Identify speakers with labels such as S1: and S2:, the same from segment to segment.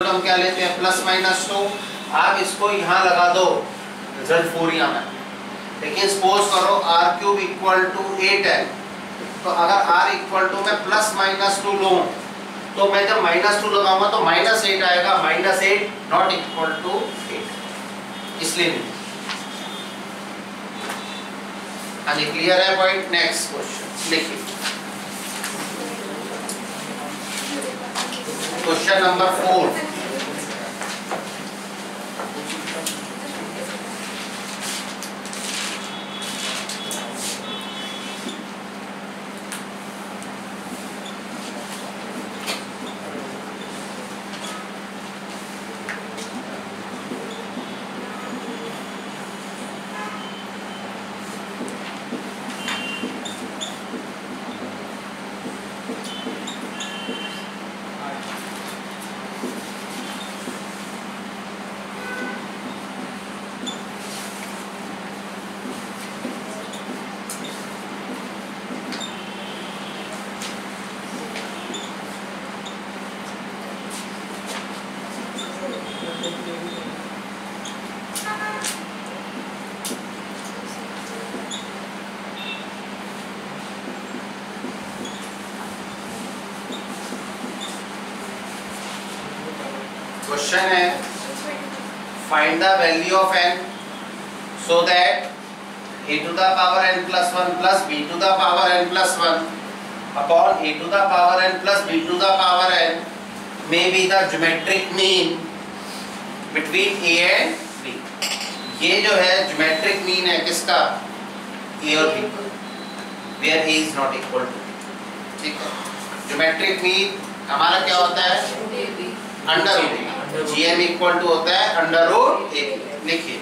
S1: हम क्या लेते हैं प्लस माइनस 2। आप इसको यहाँ लगा दो रिजल्ट 4 ही आना है। लेकिन सपोज करो r क्यूब इक्वल टू 8 है, तो अगर r इक्वल टू मैं प्लस माइनस 2 लूँ तो मैं जब माइनस 2 लगाऊंगा तो माइनस 8 आएगा। माइनस 8 नॉट इक्वल टू 8, इसलिए नहीं। हाँ जी, क्लियर है पॉइंट। नेक्स्ट क्वेश्चन लिखिए, क्वेश्चन नंबर 4। क्वेश्चन है find the value of n so that a to the power n plus 1 plus b to the power n plus 1 upon a to the power n plus b to the power n may be the geometric mean between a and b। ये जो है ज्योमेट्रिक mean है किसका, a और b, where a is not equal to. ठीक है, ज्योमेट्रिक मीन हमारा क्या होता है, under root. GM equal to होता है अंडर रूट ए। लिखिए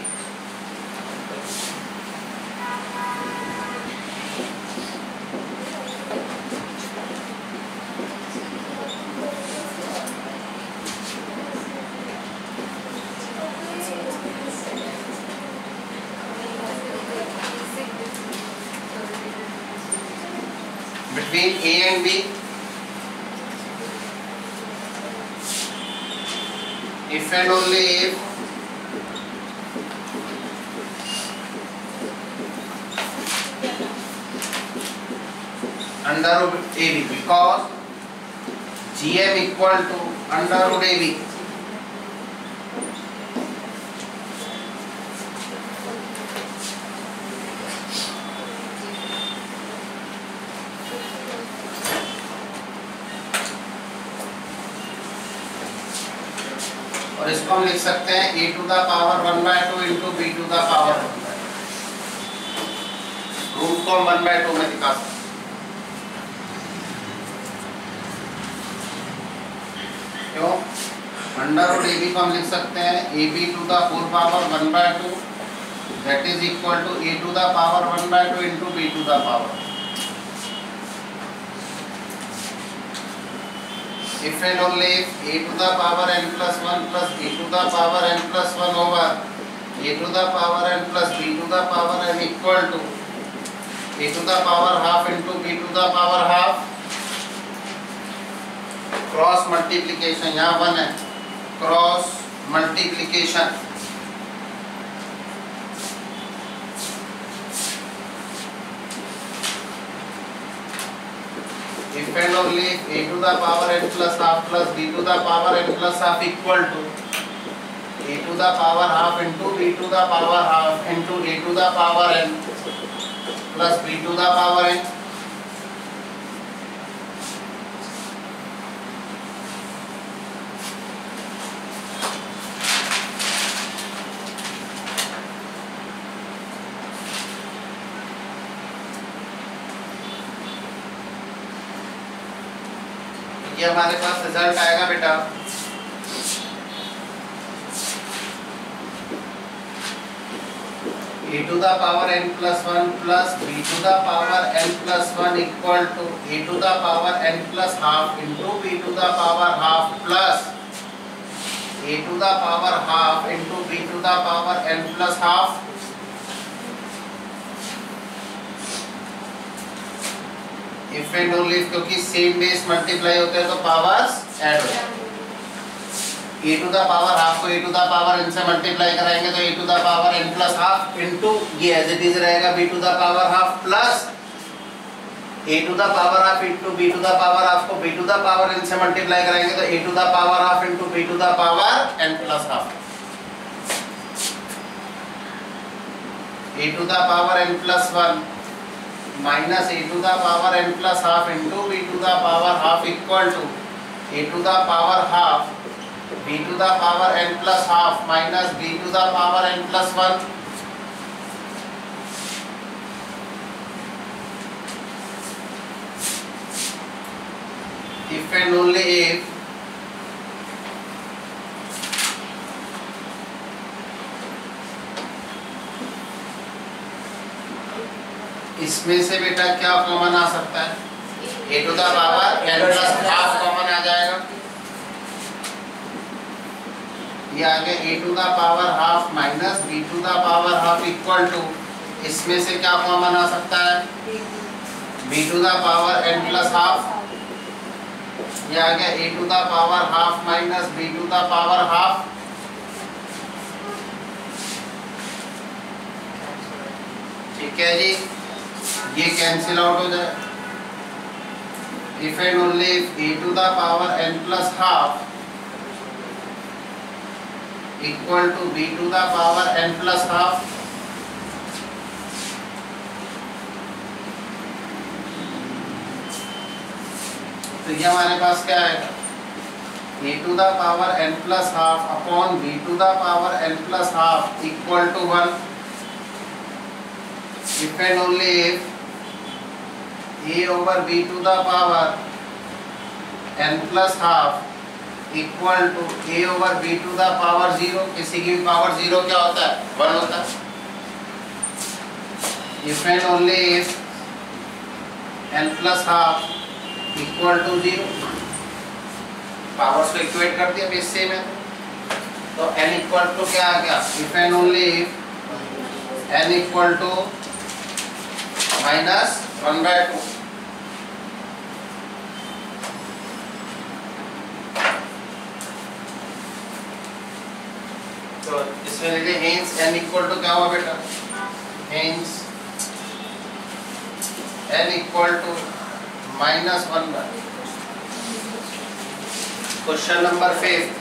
S1: between A and B, if and only if under root AB, because GM equal to under root AB। और इसको हम लिख सकते हैं a to the power 1/2 into b to the power 1/2। Root को हम 1/2 में दिखा सकते हैं। क्यों, अंडर रूट ab को हम लिख सकते हैं ab to the 4 power 1/2 that is equal to a to the power 1/2 into b to the power. If and only if a to the power n plus 1 plus b to the power n plus 1 over a to the power n plus b to the power n equal to a to the power half into b to the power half, cross multiplication, यहाँ 1 है, cross multiplication if and only if a to the power n plus half plus b to the power n plus half equal to a to the power half into b to the power half into a to the power n plus b to the power n। ये हमारे पास result आएगा बेटा a to the power n plus 1 plus b to the power n plus 1 equal to a to the power n plus half into b to the power half plus a to the power half into b to the power n plus half। If and only क्योंकि same base multiply होते हैं तो powers add हो जाते हैं। A to the power half को a to the power n से multiply कराएंगे तो a to the power n plus half into ये एज इट इज रहेगा b to the power half plus a to the power half into b to the power half को b to the power n से multiply कराएंगे तो a to the power half into b to the power n plus half, a to the power n plus 1 minus a to the power n plus half into b to the power half equal to a to the power half b to the power n plus half minus b to the power n plus 1. If and only if इसमें से बेटा क्या common आ सकता है, a to the power n plus half common आ जाएगा, ये आगे a to the power half minus b to the power half equal to इसमें से क्या कॉमन आ सकता है, b to the power n plus half, ये आगे a to the power half minus b to the power half, ठीक है जी, ये कैंसिल आउट हो जाए। If and only if a to the power n plus half equal to b to the power n plus half, तो ये हमारे पास क्या आएगा, a to the power n plus half upon b to the power n plus half equal to 1 if and only if a over b to the power n plus half equal to a over b to the power 0, किसी की power 0 क्या होता है, 1 होता है, if and only if n plus half equal to 0, powers को equate कर दिया बेस सेम है तो n इक्वल टू क्या आ गया, if and only if n equal to minus 1/2, तो इसमें लिखे हेंस n इक्वल टू क्या हुआ बेटा, hence n equal to minus 1/2। Question number 5,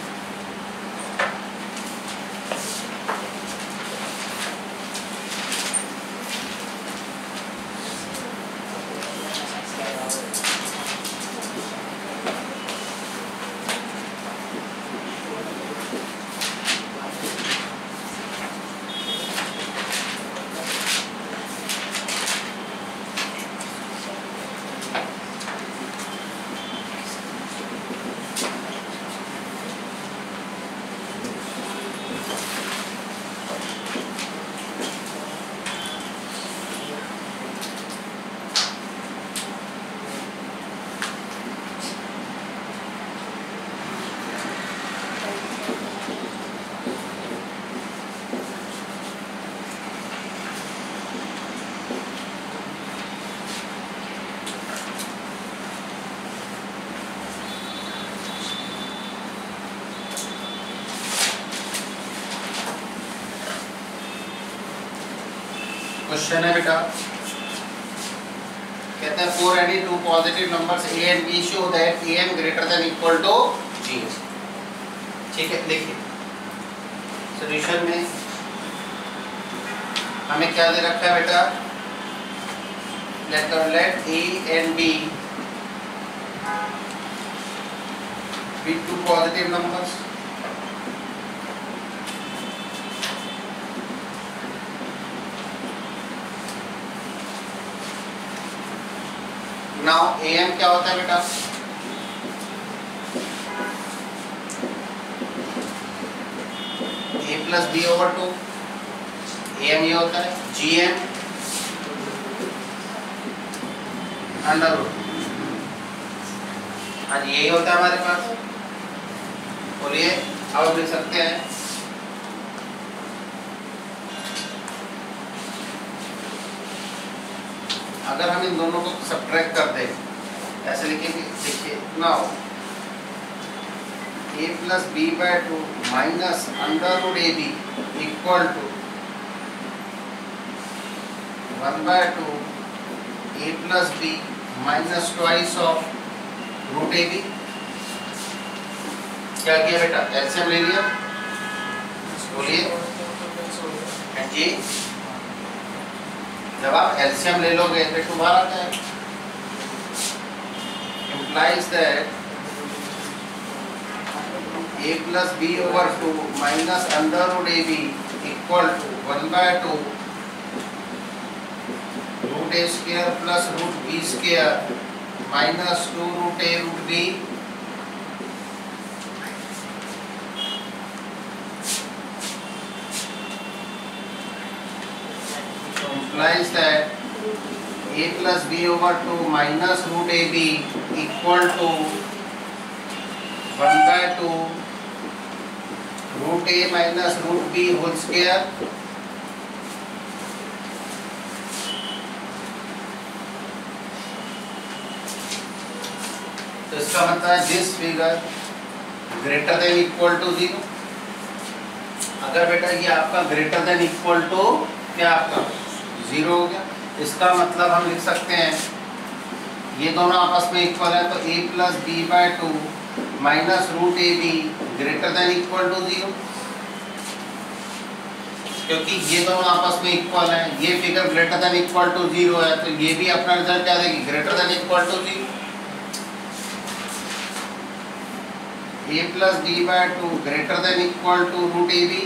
S1: question है बेटा, कहते हैं for any two positive numbers a and b show that a m greater than equal to g, ठीक है। देखिए सॉल्यूशन में हमें क्या दे रखा है बेटा, let a and b be two positive numbers, now am क्या होता है बेटा, a plus b over 2, am ये होता है gm अंडर रूट, हाँ यही होता है हमारे पास। बोलिए अब लिख सकते हैं, अगर हम इन दोनों को सब्ट्रैक्ट कर दें ऐसे लिखेंगे, देखिए now a plus b by 2 minus under root ab equal to 1 by 2 a plus b minus twice of root ab। क्या किया बेटा? एलसीएम ले लिया, बोलिए जी। जब आप एलसीएम ले लोगे तो तुम्हारा क्या है? implies that a plus b over 2 minus under root ab equal to 1 by 2 root a square plus root b square minus 2 root a root b implies that a plus b over 2 minus root ab equal to 1 by 2 root a minus root b whole square तो इसका मतलब है this figure greater than equal to 0। अगर बेटा ये आपका greater than equal to क्या आपका 0 हो गया, इसका मतलब हम लिख सकते हैं ये दोनों आपस में इक्वल है तो a plus B by 2 minus root A B greater than equal to 0, क्योंकि ये दोनों आपस में इक्वल है। ये figure greater than equal to 0 है तो ये भी अपना रिजल्ट क्या देगी? Greater than equal to 0। a plus B by 2 greater than equal to root A B,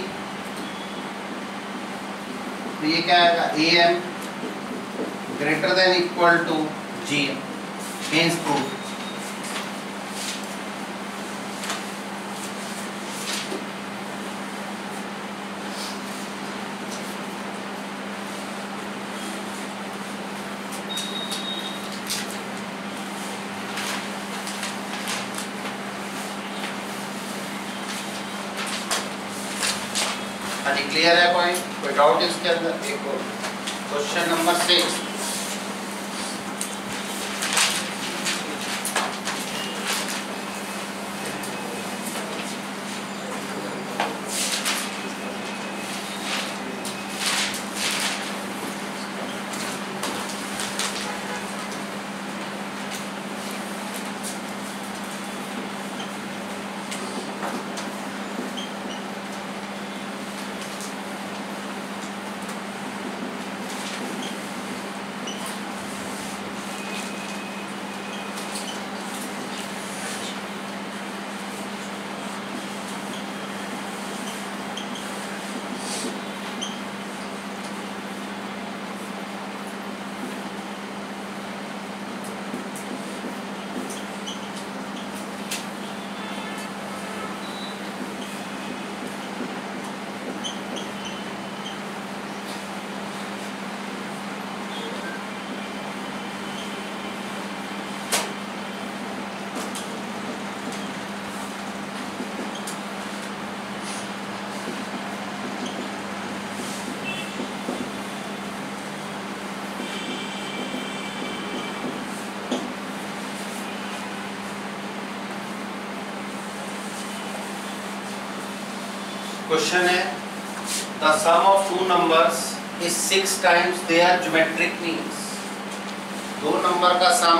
S1: तो ये क्या आएगा? A M greater than equal to G M, means proof. Clear है पॉइंट? कोई डाउट इसके अंदर? देखो क्वेश्चन नंबर 6 क्वेश्चन है the sum of two numbers is 6 times their geometric means. दो नंबर का सम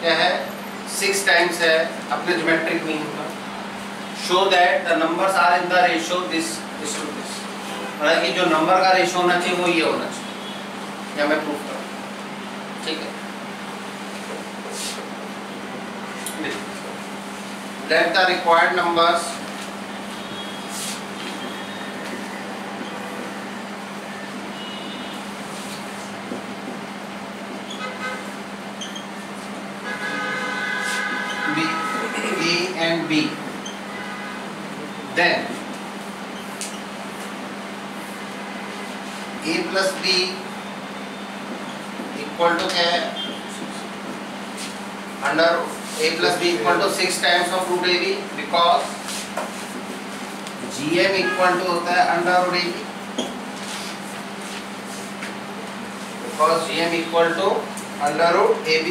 S1: क्या है? 6 टाइम्स है अपने ज्योमेट्रिक मीन का। Show that the numbers are in the ratio this to this, मतलब कि जो नंबर का रेशियो होना चाहिए वो ये होना चाहिए, या मैं प्रूफ करूँ। ठीक है, let the required numbers be A and B, then A plus B equal to क्या है? Under A plus B equal to 6 times of root AB, because GM equal to होता है under root AB, because GM equal to under root AB।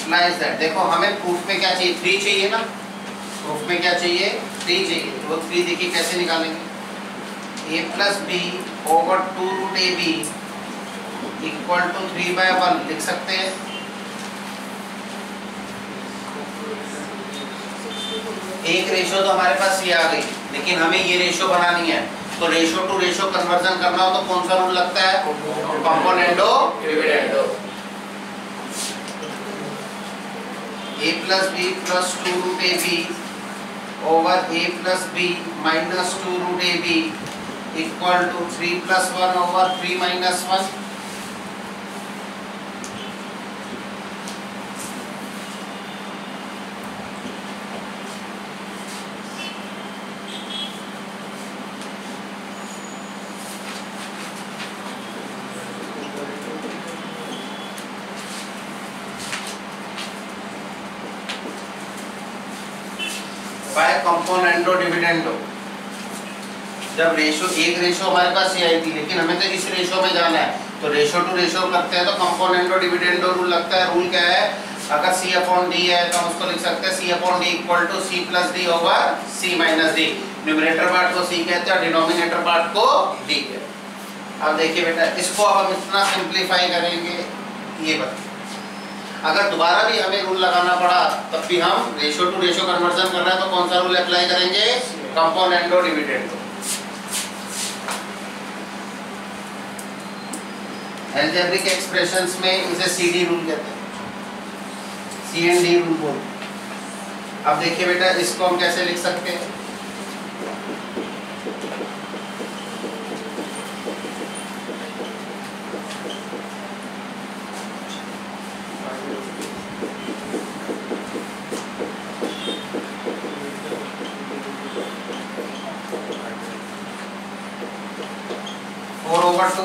S1: implies that, देखो हमें proof में क्या चाहिए, 3 चाहिए ना, प्रूफ में क्या चाहिए, 3 चाहिए, तो वो 3 देखिए कैसे निकालेंगे, a plus b over 2 root ab equal to 3/1 लिख सकते हैं। एक रेशो तो हमारे पास ये आ गई, लेकिन हमें ये रेशो बनानी है, तो रेशो टू रेशो कन्वर्जन करना हो तो कौन सा रूल लगता है, componendo dividendo. a plus b plus 2 root ab over a plus b minus 2 root ab equal to 3 plus 1 over 3 minus 1। By componendo dividendo, जब रेशो एक रेशो हमारे पास ये आई थी, लेकिन हमें तो इस रेशो में जाना है, तो रेशो टू रेशो करते हैं तो कंपोनेंडो डिविडेंडो रूल लगता है। रूल क्या है, अगर c अपॉन d है तो हम उसको लिख सकते हैं c upon d equal to c plus d over c minus d। Numerator part को c कहते हैं और डिनोमिनेटर पार्ट को d कहते हैं। अब देखिए बेटा, इसको अब हम इतना सिंप्लीफाई करेंगे, ये बता, अगर दोबारा भी हमें रूल लगाना पड़ा तब भी हम रेशो टू रेशो कन्वर्जन कर रहे हैं तो कौन सा रूल अप्लाई करेंगे, कंपोनेंडो डिविडेंडो। अलजेब्रिक एक्सप्रेशंस में इसे सीडी रूल कहते हैं, सी एंड डी रूल बोल। अब देखिए बेटा, इसको हम कैसे लिख सकते हैं, फोर ओवर 2